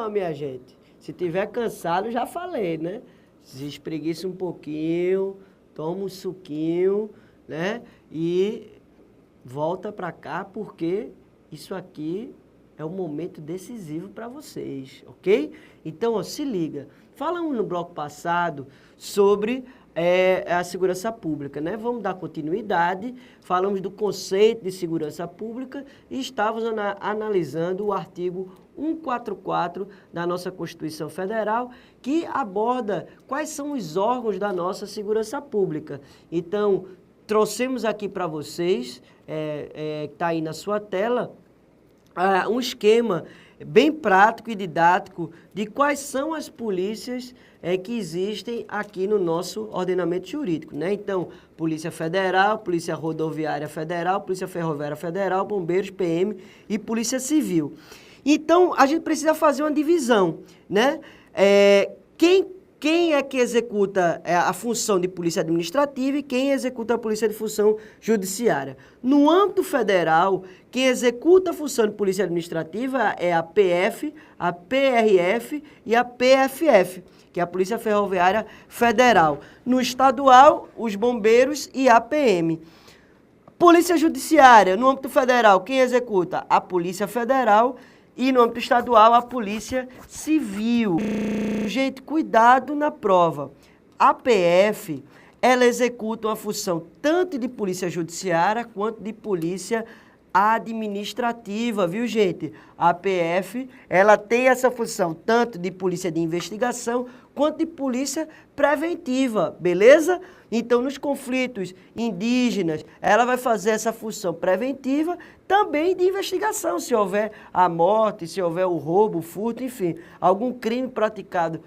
não, minha gente. Se tiver cansado, já falei, né? Se espreguiça um pouquinho, toma um suquinho, né? E volta para cá, porque isso aqui é um momento decisivo para vocês, ok? Então, ó, se liga. Falamos no bloco passado sobre a segurança pública, né? Vamos dar continuidade. Falamos do conceito de segurança pública e estávamos analisando o artigo 144 da nossa Constituição Federal, que aborda quais são os órgãos da nossa segurança pública. Então, trouxemos aqui para vocês, que está aí na sua tela, um esquema bem prático e didático de quais são as polícias que existem aqui no nosso ordenamento jurídico, né? Então, Polícia Federal, Polícia Rodoviária Federal, Polícia Ferroviária Federal, Bombeiros, PM e Polícia Civil. Então, a gente precisa fazer uma divisão, né? Quem é que executa a função de polícia administrativa e quem executa a polícia de função judiciária? No âmbito federal, quem executa a função de polícia administrativa é a PF, a PRF e a PFF, que é a Polícia Ferroviária Federal. No estadual, os bombeiros e a PM. Polícia Judiciária, no âmbito federal, quem executa? A Polícia Federal. E no âmbito estadual, a Polícia Civil. Gente, cuidado na prova. A PF, ela executa uma função tanto de polícia judiciária quanto de polícia administrativa, viu, gente? A PF, ela tem essa função tanto de polícia de investigação quanto de polícia preventiva, beleza? Então, nos conflitos indígenas, ela vai fazer essa função preventiva, também de investigação, se houver a morte, se houver o roubo, o furto, enfim, algum crime praticado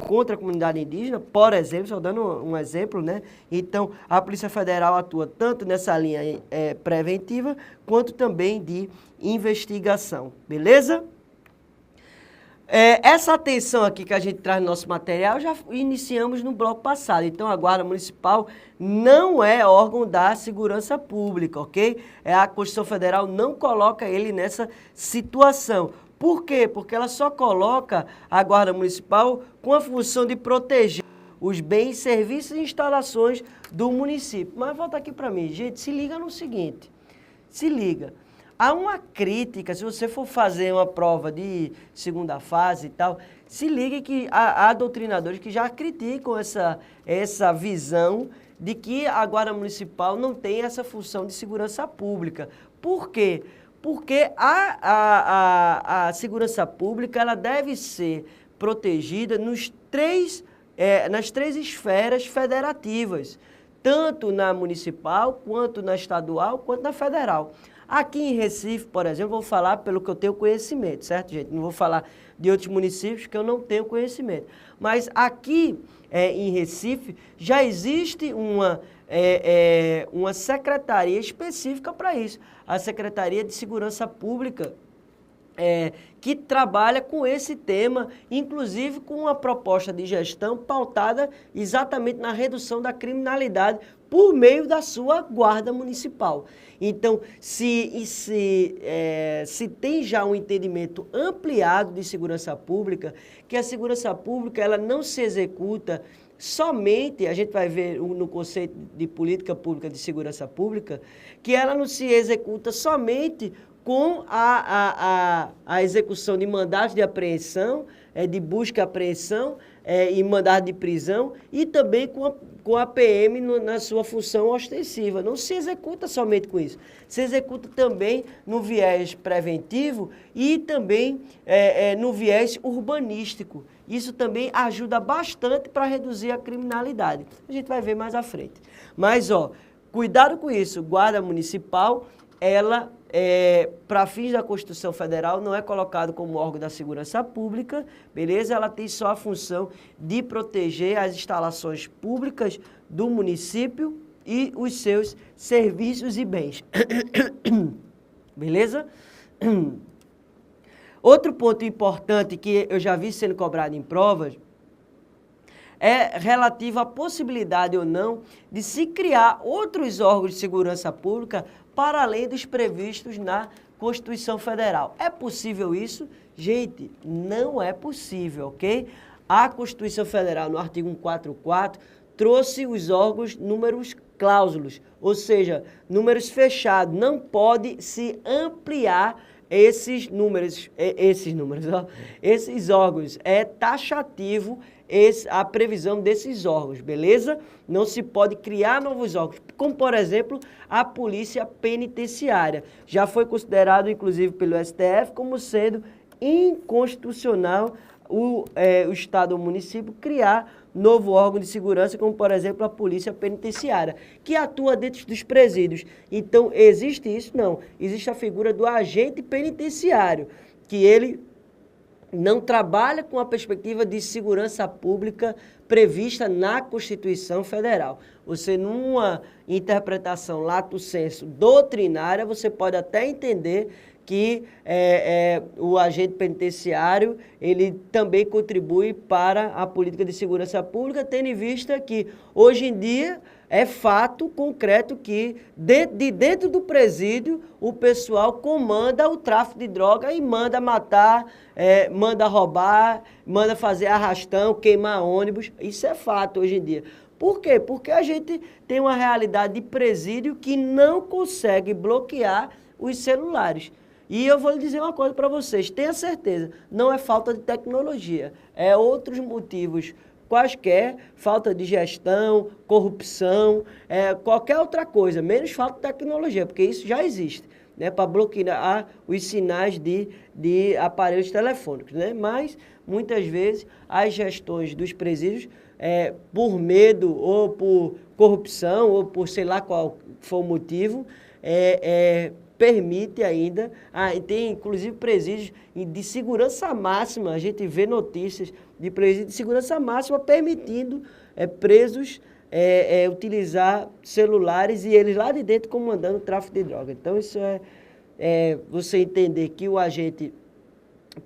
contra a comunidade indígena, por exemplo, só dando um exemplo, né? Então, a Polícia Federal atua tanto nessa linha preventiva, quanto também de investigação, beleza? Essa atenção aqui que a gente traz no nosso material, já iniciamos no bloco passado. Então, a Guarda Municipal não é órgão da segurança pública, ok? A Constituição Federal não coloca ele nessa situação. Por quê? Porque ela só coloca a Guarda Municipal com a função de proteger os bens, serviços e instalações do município. Mas volta aqui para mim, gente, se liga no seguinte, se liga. Há uma crítica, se você for fazer uma prova de segunda fase e tal, se liga que há doutrinadores que já criticam essa visão de que a Guarda Municipal não tem essa função de segurança pública. Por quê? Porque a segurança pública ela deve ser protegida nas três esferas federativas, tanto na municipal, quanto na estadual, quanto na federal. Aqui em Recife, por exemplo, vou falar pelo que eu tenho conhecimento, certo, gente? Não vou falar de outros municípios que eu não tenho conhecimento. Mas aqui em Recife já existe uma secretaria específica para isso, a Secretaria de Segurança Pública, que trabalha com esse tema, inclusive com uma proposta de gestão pautada exatamente na redução da criminalidade por meio da sua guarda municipal. Então, se tem já um entendimento ampliado de segurança pública, que a segurança pública ela não se executa somente, a gente vai ver no conceito de política pública de segurança pública, que ela não se executa somente com a execução de mandados de apreensão, de busca e apreensão e mandado de prisão, e também com a PM na sua função ostensiva. Não se executa somente com isso. Se executa também no viés preventivo e também no viés urbanístico. Isso também ajuda bastante para reduzir a criminalidade. A gente vai ver mais à frente. Mas, cuidado com isso. Guarda Municipal, ela, para fins da Constituição Federal, não é colocado como órgão da segurança pública, beleza? Ela tem só a função de proteger as instalações públicas do município e os seus serviços e bens. Beleza? Outro ponto importante que eu já vi sendo cobrado em provas é relativo à possibilidade ou não de se criar outros órgãos de segurança pública para além dos previstos na Constituição Federal. É possível isso? Gente, não é possível, ok? A Constituição Federal, no artigo 144, trouxe os órgãos números cláusulos, ou seja, números fechados. Não pode se ampliar esses números, esses órgãos. É taxativo a previsão desses órgãos, beleza? Não se pode criar novos órgãos, como, por exemplo, a Polícia Penitenciária. Já foi considerado, inclusive, pelo STF, como sendo inconstitucional o Estado ou município criar novo órgão de segurança, como, por exemplo, a Polícia Penitenciária, que atua dentro dos presídios. Então, existe isso? Não. Existe a figura do agente penitenciário, que ele não trabalha com a perspectiva de segurança pública prevista na Constituição Federal. Você, numa interpretação lato sensu doutrinária, você pode até entender que o agente penitenciário, ele também contribui para a política de segurança pública, tendo em vista que, hoje em dia, é fato concreto que, dentro do presídio, o pessoal comanda o tráfico de droga e manda matar, manda roubar, manda fazer arrastão, queimar ônibus. Isso é fato hoje em dia. Por quê? Porque a gente tem uma realidade de presídio que não consegue bloquear os celulares. E eu vou lhe dizer uma coisa para vocês, tenha certeza, não é falta de tecnologia, é outros motivos quaisquer, falta de gestão, corrupção, qualquer outra coisa, menos falta de tecnologia, porque isso já existe, né, para bloquear os sinais de aparelhos telefônicos, né? Mas, muitas vezes, as gestões dos presídios, por medo ou por corrupção ou por sei lá qual for o motivo, permite ainda, tem inclusive presídios de segurança máxima, a gente vê notícias de presídios de segurança máxima permitindo presos utilizar celulares e eles lá de dentro comandando o tráfico de droga. Então isso é você entender que o agente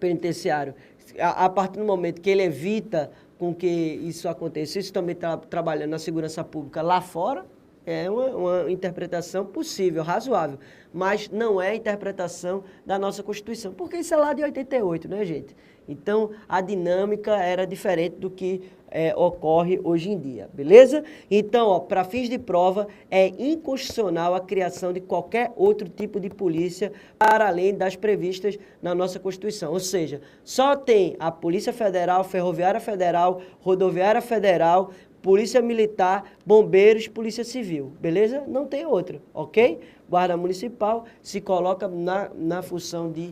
penitenciário, a partir do momento que ele evita com que isso aconteça, isso também está trabalhando na segurança pública lá fora, é uma interpretação possível, razoável, mas não é a interpretação da nossa Constituição, porque isso é lá de 88, né, gente? Então, a dinâmica era diferente do que ocorre hoje em dia, beleza? Então, para fins de prova, é inconstitucional a criação de qualquer outro tipo de polícia para além das previstas na nossa Constituição. Ou seja, só tem a Polícia Federal, Ferroviária Federal, Rodoviária Federal, Polícia Militar, Bombeiros, Polícia Civil, beleza? Não tem outra, ok? Guarda Municipal se coloca na função de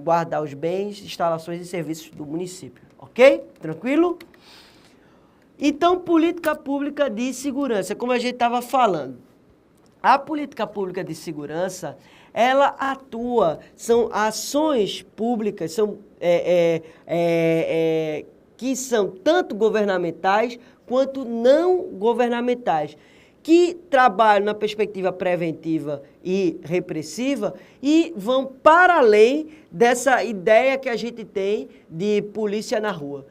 guardar os bens, instalações e serviços do município, ok? Tranquilo? Então, política pública de segurança, como a gente estava falando. A política pública de segurança, ela atua, são ações públicas, são que são tanto governamentais quanto não governamentais, que trabalham na perspectiva preventiva e repressiva e vão para além dessa ideia que a gente tem de polícia na rua.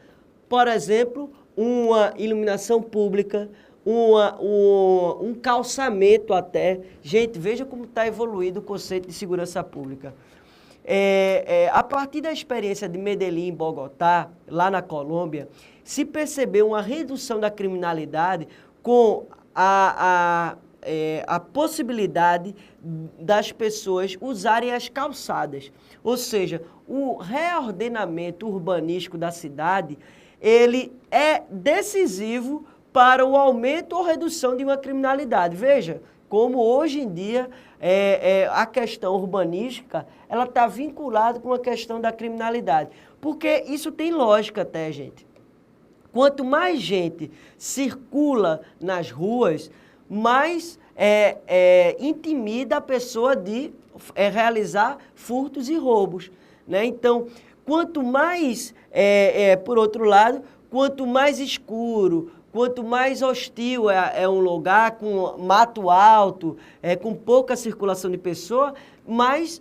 Por exemplo, uma iluminação pública, um calçamento até. Gente, veja como está evoluído o conceito de segurança pública. A partir da experiência de Medellín, em Bogotá, lá na Colômbia, se percebeu uma redução da criminalidade com a possibilidade das pessoas usarem as calçadas. Ou seja, o reordenamento urbanístico da cidade, ele é decisivo para o aumento ou redução de uma criminalidade. Veja como hoje em dia a questão urbanística ela está vinculada com a questão da criminalidade. Porque isso tem lógica até, gente. Quanto mais gente circula nas ruas, mais intimida a pessoa de realizar furtos e roubos, né? Então, quanto mais, por outro lado, quanto mais escuro, quanto mais hostil é um lugar, com mato alto, com pouca circulação de pessoa, mais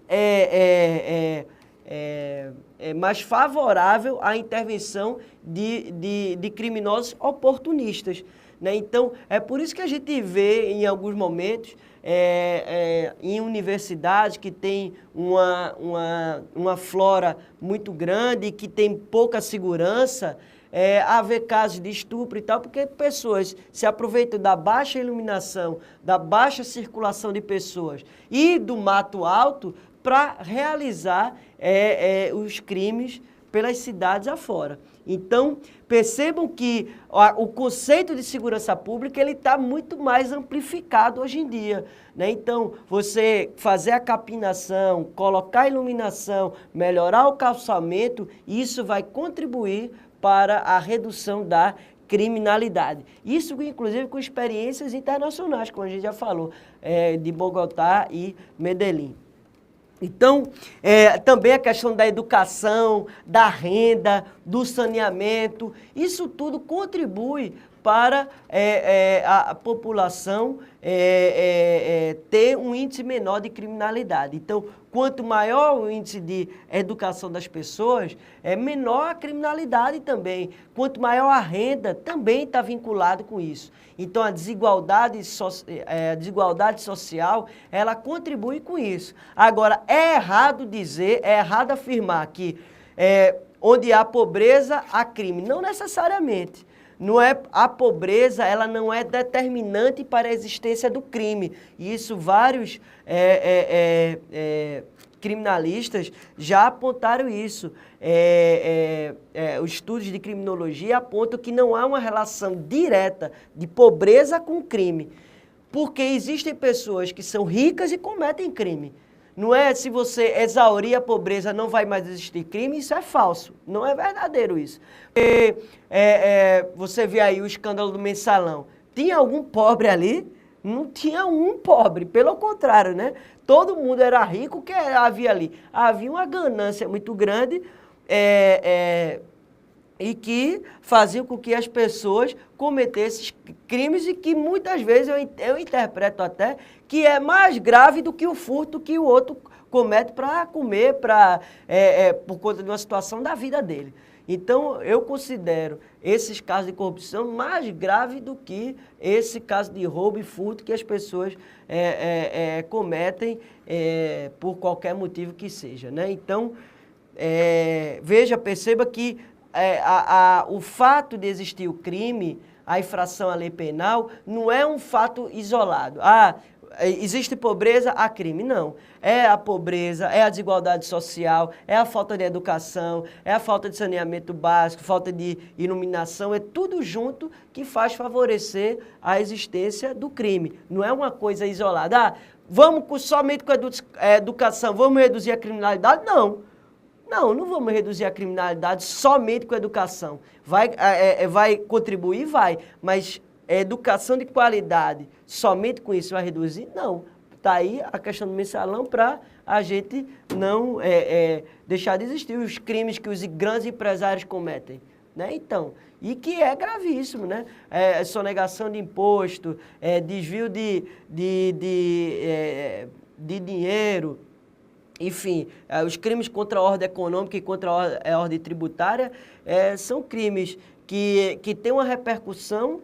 mais favorável à intervenção de criminosos oportunistas, né? Então, é por isso que a gente vê em alguns momentos em universidades que tem uma flora muito grande, que tem pouca segurança, haver casos de estupro e tal, porque pessoas se aproveitam da baixa iluminação, da baixa circulação de pessoas e do mato alto para realizar os crimes pelas cidades afora. Então, percebam que o conceito de segurança pública ele está muito mais amplificado hoje em dia, né? Então, você fazer a capinação, colocar iluminação, melhorar o calçamento, isso vai contribuir para a redução da criminalidade. Isso, inclusive, com experiências internacionais, como a gente já falou, de Bogotá e Medellín. Então, também a questão da educação, da renda, do saneamento, isso tudo contribui para a população ter um índice menor de criminalidade. Então, quanto maior o índice de educação das pessoas, menor a criminalidade também. Quanto maior a renda, também está vinculado com isso. Então, a desigualdade social, ela contribui com isso. Agora, é errado afirmar que onde há pobreza, há crime. Não necessariamente. A pobreza, ela não é determinante para a existência do crime. E isso vários criminalistas já apontaram isso. Os estudos de criminologia apontam que não há uma relação direta de pobreza com crime. Porque existem pessoas que são ricas e cometem crime. Não é se você exaurir a pobreza não vai mais existir crime, isso é falso. Não é verdadeiro isso. Porque, você vê aí o escândalo do Mensalão. Tinha algum pobre ali? Não tinha um pobre, pelo contrário, né? Todo mundo era rico, o que havia ali? Havia uma ganância muito grande e que faziam com que as pessoas cometessem crimes e que muitas vezes eu interpreto até que é mais grave do que o furto que o outro comete para comer, por conta de uma situação da vida dele. Então, eu considero esses casos de corrupção mais graves do que esse caso de roubo e furto que as pessoas cometem por qualquer motivo que seja, né? Então, perceba que o fato de existir o crime, a infração à lei penal, não é um fato isolado. Existe pobreza, há crime. Não. É a pobreza, é a desigualdade social, é a falta de educação, é a falta de saneamento básico, falta de iluminação, é tudo junto que faz favorecer a existência do crime. Não é uma coisa isolada. Vamos somente com a educação, vamos reduzir a criminalidade? Não. Não vamos reduzir a criminalidade somente com a educação. Vai contribuir? Vai. Mas educação de qualidade, somente com isso vai reduzir? Não. Está aí a questão do Mensalão para a gente não deixar de existir os crimes que os grandes empresários cometem, né? Então, e que é gravíssimo, né? Sonegação de imposto, desvio de dinheiro, enfim, os crimes contra a ordem econômica e contra a ordem tributária são crimes que têm uma repercussão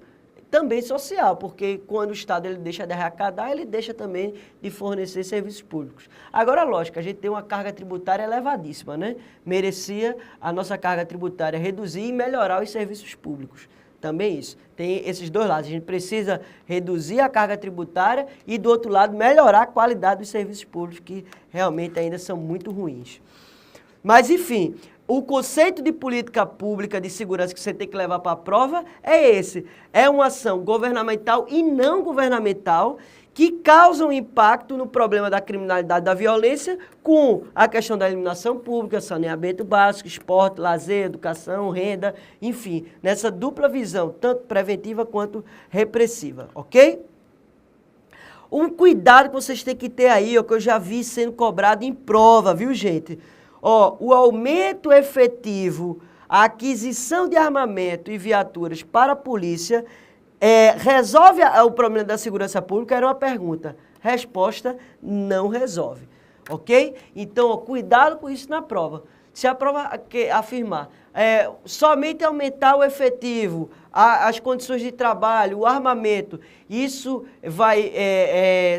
também social, porque quando o Estado ele deixa de arrecadar, ele deixa também de fornecer serviços públicos. Agora, lógico, a gente tem uma carga tributária elevadíssima, né? Merecia a nossa carga tributária reduzir e melhorar os serviços públicos. Também isso. Tem esses dois lados. A gente precisa reduzir a carga tributária e, do outro lado, melhorar a qualidade dos serviços públicos, que realmente ainda são muito ruins. Mas, enfim, o conceito de política pública de segurança que você tem que levar para a prova é esse. É uma ação governamental e não governamental que causa um impacto no problema da criminalidade, da violência, com a questão da iluminação pública, saneamento básico, esporte, lazer, educação, renda, enfim, nessa dupla visão, tanto preventiva quanto repressiva, ok? Um cuidado que vocês têm que ter aí, que eu já vi sendo cobrado em prova, viu, gente? O aumento efetivo, a aquisição de armamento e viaturas para a polícia resolve o problema da segurança pública? Era uma pergunta. Resposta, não resolve. ok? Então, ó, cuidado com isso na prova. Se a prova afirmar somente aumentar o efetivo, as condições de trabalho, o armamento, isso vai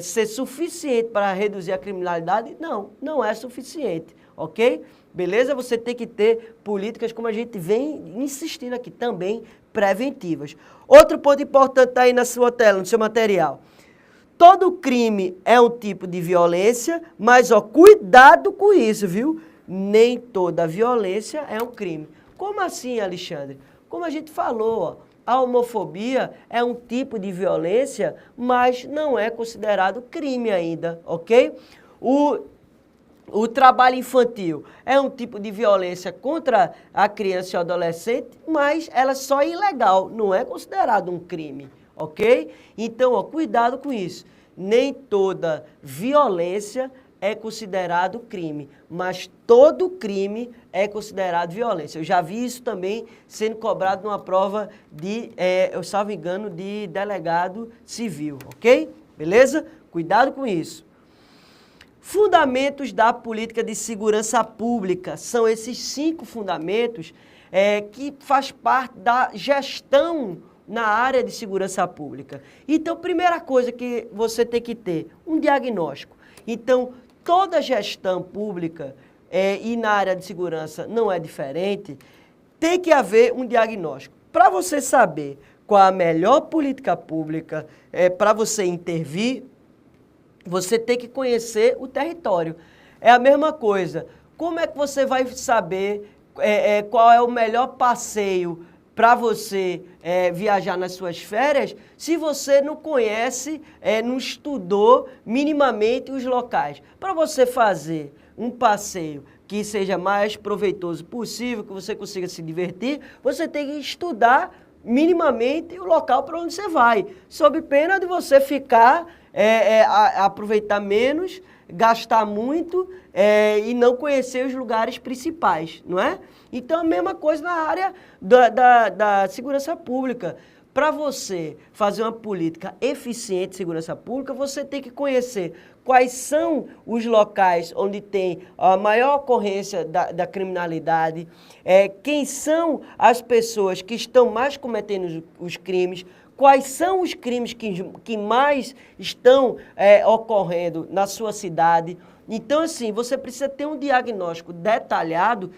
ser suficiente para reduzir a criminalidade? Não, não é suficiente, ok? Beleza? Você tem que ter políticas, como a gente vem insistindo aqui, também preventivas. Outro ponto importante está aí na sua tela, no seu material. Todo crime é um tipo de violência, mas ó, cuidado com isso, viu? Nem toda violência é um crime. Como assim, Alexandre? Como a gente falou, ó, a homofobia é um tipo de violência, mas não é considerado crime ainda, ok? O trabalho infantil é um tipo de violência contra a criança e o adolescente, mas ela só é ilegal, não é considerado um crime, ok? Então, ó, cuidado com isso. Nem toda violência é considerado crime, mas todo crime é considerado violência. Eu já vi isso também sendo cobrado numa prova de, eu salvo engano, de delegado civil, ok? Beleza? Cuidado com isso. Fundamentos da política de segurança pública. São esses 5 fundamentos que faz parte da gestão na área de segurança pública. Então, primeira coisa que você tem que ter, um diagnóstico. Então, toda gestão pública e na área de segurança não é diferente, tem que haver um diagnóstico. Para você saber qual a melhor política pública para você intervir, você tem que conhecer o território. É a mesma coisa. Como é que você vai saber qual é o melhor passeio para você viajar nas suas férias, se você não conhece, não estudou minimamente os locais? Para você fazer um passeio que seja mais proveitoso possível, que você consiga se divertir, você tem que estudar minimamente o local para onde você vai, sob pena de você ficar, aproveitar menos, gastar muito e não conhecer os lugares principais, não é? Então, a mesma coisa na área da segurança pública. Para você fazer uma política eficiente de segurança pública, você tem que conhecer quais são os locais onde tem a maior ocorrência da criminalidade, quem são as pessoas que estão mais cometendo os crimes, quais são os crimes que mais estão ocorrendo na sua cidade. Então, assim, você precisa ter um diagnóstico detalhado,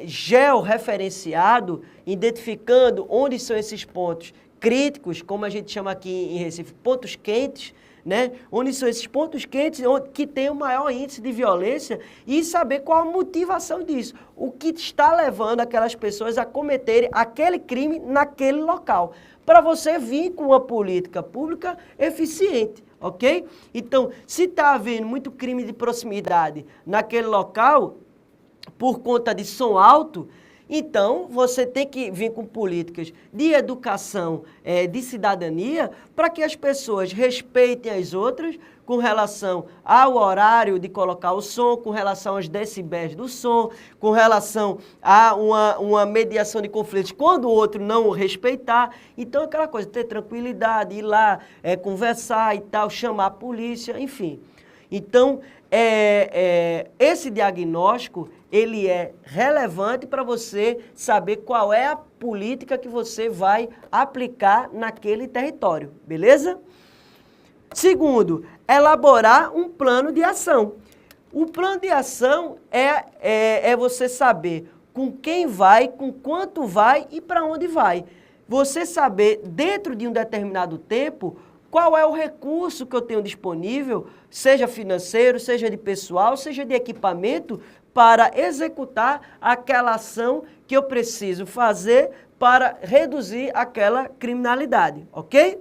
georreferenciado, identificando onde são esses pontos críticos, como a gente chama aqui em Recife, pontos quentes, né? Onde são esses pontos quentes que tem o maior índice de violência e saber qual a motivação disso, o que está levando aquelas pessoas a cometerem aquele crime naquele local, para você vir com uma política pública eficiente. Ok? Então, se está havendo muito crime de proximidade naquele local, por conta de som alto, então você tem que vir com políticas de educação, de cidadania, para que as pessoas respeitem as outras com relação ao horário de colocar o som, com relação aos decibéis do som, com relação a uma mediação de conflitos quando o outro não o respeitar. Então, aquela coisa, ter tranquilidade, ir lá, conversar e tal, chamar a polícia, enfim. Então, esse diagnóstico, ele é relevante para você saber qual é a política que você vai aplicar naquele território, beleza? Segundo, elaborar um plano de ação. O plano de ação é você saber com quem vai, com quanto vai e para onde vai. Você saber, dentro de um determinado tempo, qual é o recurso que eu tenho disponível, seja financeiro, seja de pessoal, seja de equipamento, para executar aquela ação que eu preciso fazer para reduzir aquela criminalidade, ok?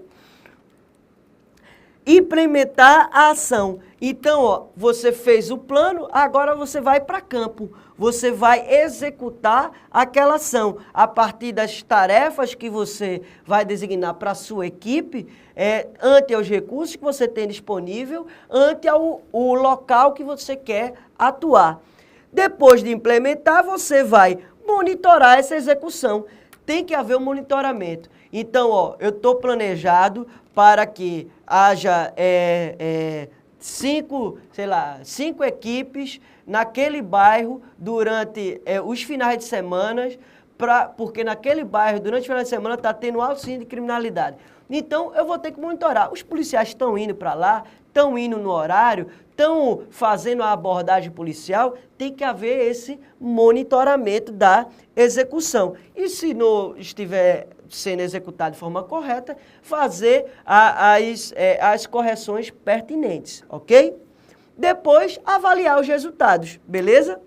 Implementar a ação. Então, ó, você fez o plano, agora você vai para campo. Você vai executar aquela ação a partir das tarefas que você vai designar para a sua equipe, ante aos recursos que você tem disponível, ante o local que você quer atuar. Depois de implementar, você vai monitorar essa execução. Tem que haver um monitoramento. Então, ó, eu estou planejado para que haja cinco equipes naquele bairro durante os finais de semana, porque naquele bairro, durante o final de semana, está tendo alto índice de criminalidade. Então, eu vou ter que monitorar. Os policiais estão indo para lá, estão indo no horário, estão fazendo a abordagem policial, tem que haver esse monitoramento da execução. E se não estiver sendo executado de forma correta, fazer as correções pertinentes, ok? Depois, avaliar os resultados, beleza?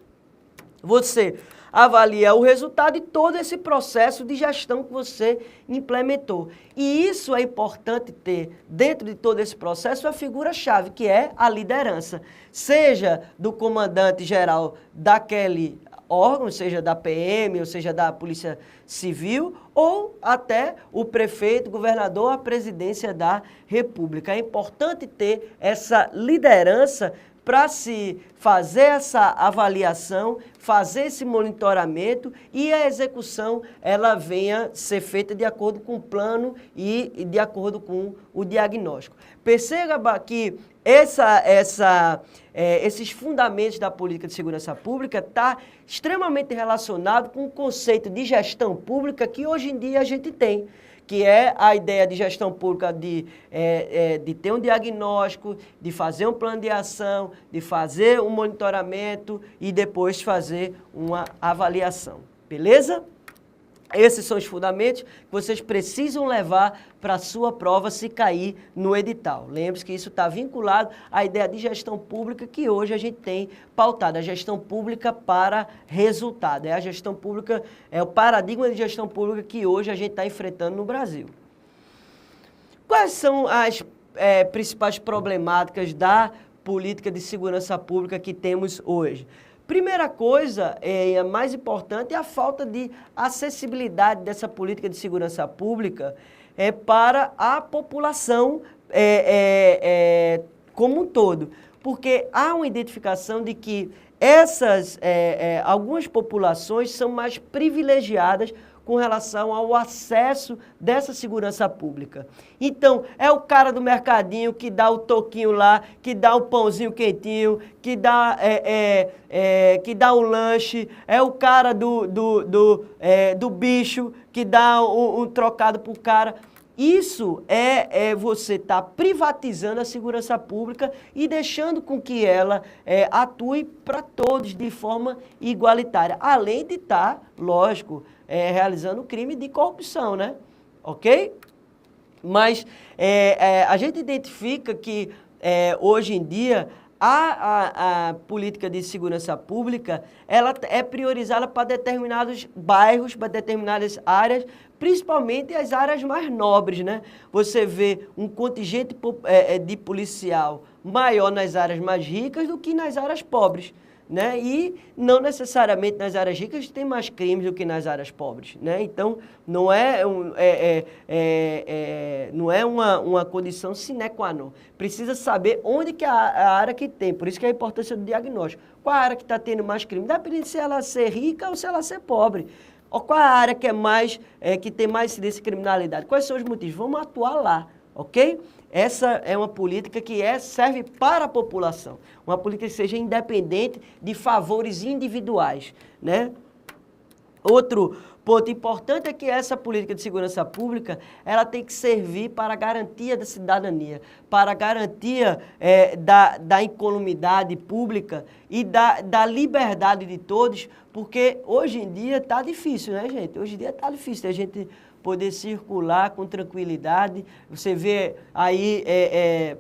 Você avalia o resultado e todo esse processo de gestão que você implementou. E isso é importante ter, dentro de todo esse processo, a figura-chave, que é a liderança. Seja do comandante-geral daquele órgão, seja da PM, ou seja da Polícia Civil, ou até o prefeito, governador, a presidência da República. É importante ter essa liderança para se fazer essa avaliação, fazer esse monitoramento e a execução ela venha ser feita de acordo com o plano e de acordo com o diagnóstico. Perceba que esses fundamentos da política de segurança pública está extremamente relacionado com o conceito de gestão pública que hoje em dia a gente tem, que é a ideia de gestão pública de ter um diagnóstico, de fazer um plano de ação, de fazer um monitoramento e depois fazer uma avaliação. Beleza? Esses são os fundamentos que vocês precisam levar para a sua prova se cair no edital. Lembre-se que isso está vinculado à ideia de gestão pública que hoje a gente tem pautado, a gestão pública para resultado. É a gestão pública, é o paradigma de gestão pública que hoje a gente está enfrentando no Brasil. Quais são as principais problemáticas da política de segurança pública que temos hoje? Primeira coisa, a mais importante, é a falta de acessibilidade dessa política de segurança pública para a população como um todo. Porque há uma identificação de que algumas populações são mais privilegiadas com relação ao acesso dessa segurança pública. Então, é o cara do mercadinho que dá o toquinho lá, que dá o pãozinho quentinho, que dá o lanche, é o cara do bicho que dá um trocado pro cara. Isso você estar privatizando a segurança pública e deixando com que ela atue para todos de forma igualitária, além de estar, lógico, realizando crime de corrupção, né? Ok? Mas a gente identifica que hoje em dia a política de segurança pública ela é priorizada para determinados bairros, para determinadas áreas, principalmente as áreas mais nobres, né? Você vê um contingente de policial maior nas áreas mais ricas do que nas áreas pobres, né? E não necessariamente nas áreas ricas tem mais crimes do que nas áreas pobres, né? Então, não é uma condição sine qua non. Precisa saber onde que é a área que tem, por isso que é a importância do diagnóstico. Qual a área que está tendo mais crime? Depende se ela ser rica ou se ela ser pobre. Ou qual a área que que tem mais incidência de criminalidade? Quais são os motivos? Vamos atuar lá, ok? Essa é uma política que serve para a população, uma política que seja independente de favores individuais, né? Outro ponto importante é que essa política de segurança pública, ela tem que servir para a garantia da cidadania, para a garantia da incolumidade pública e da liberdade de todos, porque hoje em dia está difícil, né, gente? Hoje em dia está difícil a gente poder circular com tranquilidade. Você vê aí,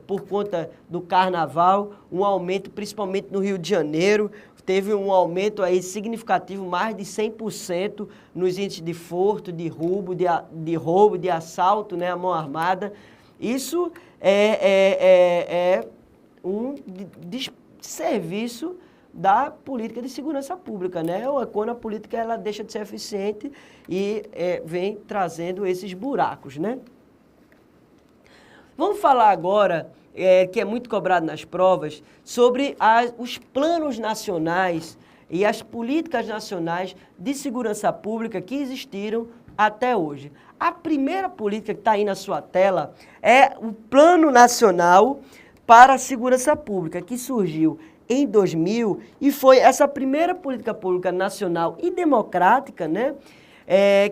por conta do carnaval, um aumento, principalmente no Rio de Janeiro, teve um aumento aí significativo, mais de 100% nos índices de furto, de roubo, de assalto, né, à mão armada. Isso é um desserviço da política de segurança pública, né? Quando a política ela deixa de ser eficiente e vem trazendo esses buracos, né? Vamos falar agora, que é muito cobrado nas provas, sobre os planos nacionais e as políticas nacionais de segurança pública que existiram até hoje. A primeira política que está aí na sua tela é o Plano Nacional para a segurança pública, que surgiu em 2000 e foi essa primeira política pública nacional e democrática, né,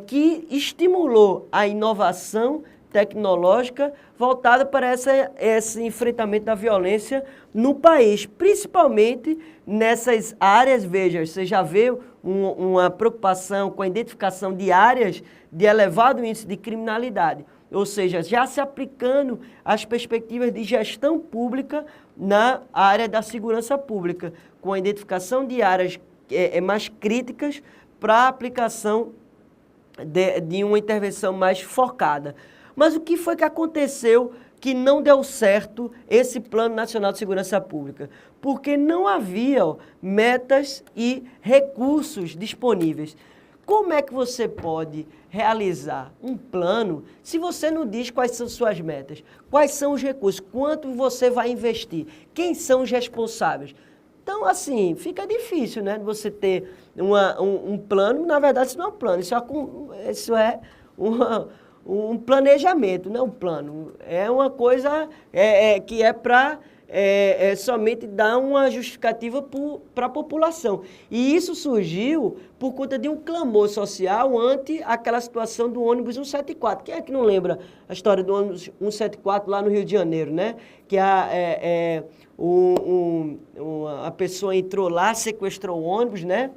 que estimulou a inovação tecnológica voltada para esse enfrentamento da violência no país, principalmente nessas áreas. Veja, você já vê uma preocupação com a identificação de áreas de elevado índice de criminalidade, ou seja, já se aplicando as perspectivas de gestão pública na área da segurança pública, com a identificação de áreas mais críticas para a aplicação de uma intervenção mais focada. Mas o que foi que aconteceu que não deu certo esse Plano Nacional de Segurança Pública? Porque não havia metas e recursos disponíveis. Como é que você pode realizar um plano se você não diz quais são suas metas? Quais são os recursos? Quanto você vai investir? Quem são os responsáveis? Então, assim, fica difícil, né, você ter um plano. Na verdade, isso não é um plano, isso é um planejamento, não é um plano. É uma coisa que é para somente dar uma justificativa para a população. E isso surgiu por conta de um clamor social ante aquela situação do ônibus 174. Quem é que não lembra a história do ônibus 174 lá no Rio de Janeiro, né? Que a pessoa entrou lá, sequestrou o ônibus, né?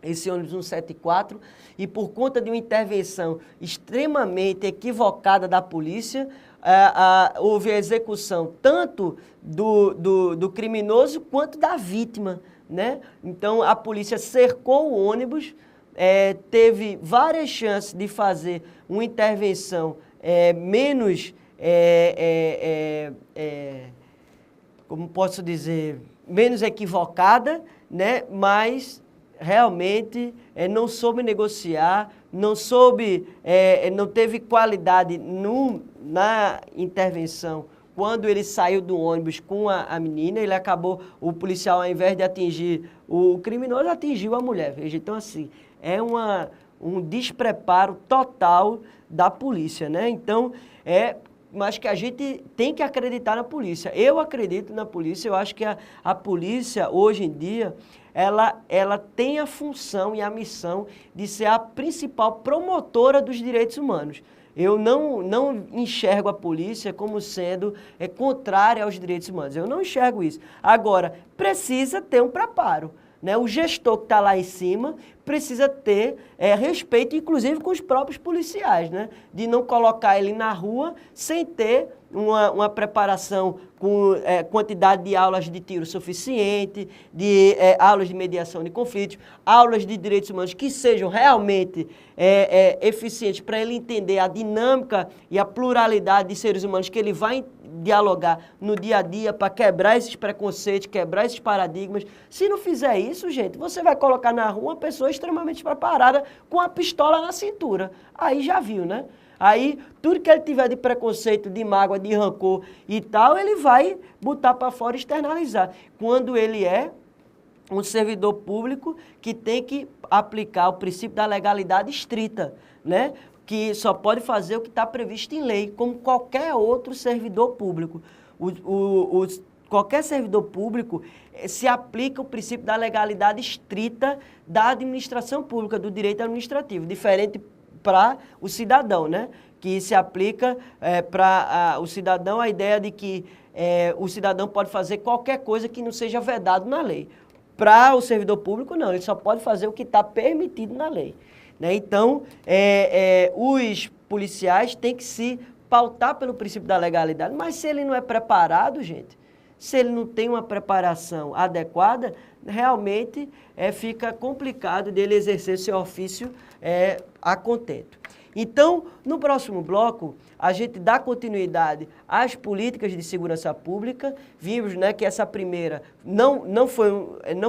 Esse ônibus 174, e por conta de uma intervenção extremamente equivocada da polícia, houve a execução tanto do criminoso quanto da vítima, né? Então, a polícia cercou o ônibus, teve várias chances de fazer uma intervenção menos, como posso dizer, menos equivocada, né? Mas realmente não soube negociar, não teve qualidade na intervenção. Quando ele saiu do ônibus com a menina, o policial, ao invés de atingir o criminoso, atingiu a mulher. Veja, então assim, um despreparo total da polícia, né? Então, mas que a gente tem que acreditar na polícia. Eu acredito na polícia, eu acho que a polícia, hoje em dia, ela tem a função e a missão de ser a principal promotora dos direitos humanos. Eu não enxergo a polícia como sendo contrária aos direitos humanos. Eu não enxergo isso. Agora, precisa ter um preparo, né? O gestor que está lá em cima precisa ter respeito, inclusive com os próprios policiais, né? De não colocar ele na rua sem ter uma preparação com quantidade de aulas de tiro suficiente, de aulas de mediação de conflitos, aulas de direitos humanos que sejam realmente eficientes para ele entender a dinâmica e a pluralidade de seres humanos que ele vai dialogar no dia a dia para quebrar esses preconceitos, quebrar esses paradigmas. Se não fizer isso, gente, você vai colocar na rua uma pessoa extremamente preparada com a pistola na cintura. Aí já viu, né? Aí, tudo que ele tiver de preconceito, de mágoa, de rancor e tal, ele vai botar para fora e externalizar. Quando ele é um servidor público que tem que aplicar o princípio da legalidade estrita, né? Que só pode fazer o que está previsto em lei, como qualquer outro servidor público. Qualquer servidor público se aplica o princípio da legalidade estrita da administração pública, do direito administrativo, diferente para o cidadão, né? Que se aplica para o cidadão a ideia de que o cidadão pode fazer qualquer coisa que não seja vedado na lei. Para o servidor público, não, ele só pode fazer o que está permitido na lei, né? Então, os policiais têm que se pautar pelo princípio da legalidade, mas se ele não é preparado, gente, se ele não tem uma preparação adequada, realmente fica complicado dele exercer seu ofício a contento. Então, no próximo bloco, a gente dá continuidade às políticas de segurança pública. Vimos, né, que essa primeira não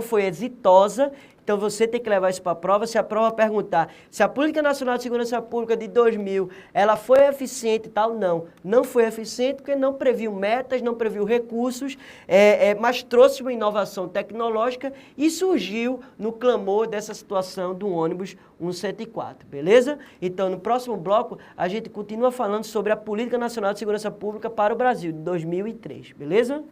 foi exitosa. Então você tem que levar isso para a prova. Se a prova perguntar se a Política Nacional de Segurança Pública de 2000, ela foi eficiente e tal, não foi eficiente porque não previu metas, não previu recursos, mas trouxe uma inovação tecnológica e surgiu no clamor dessa situação do ônibus 174, beleza? Então, no próximo bloco, a gente continua falando sobre a Política Nacional de Segurança Pública para o Brasil, de 2003, beleza?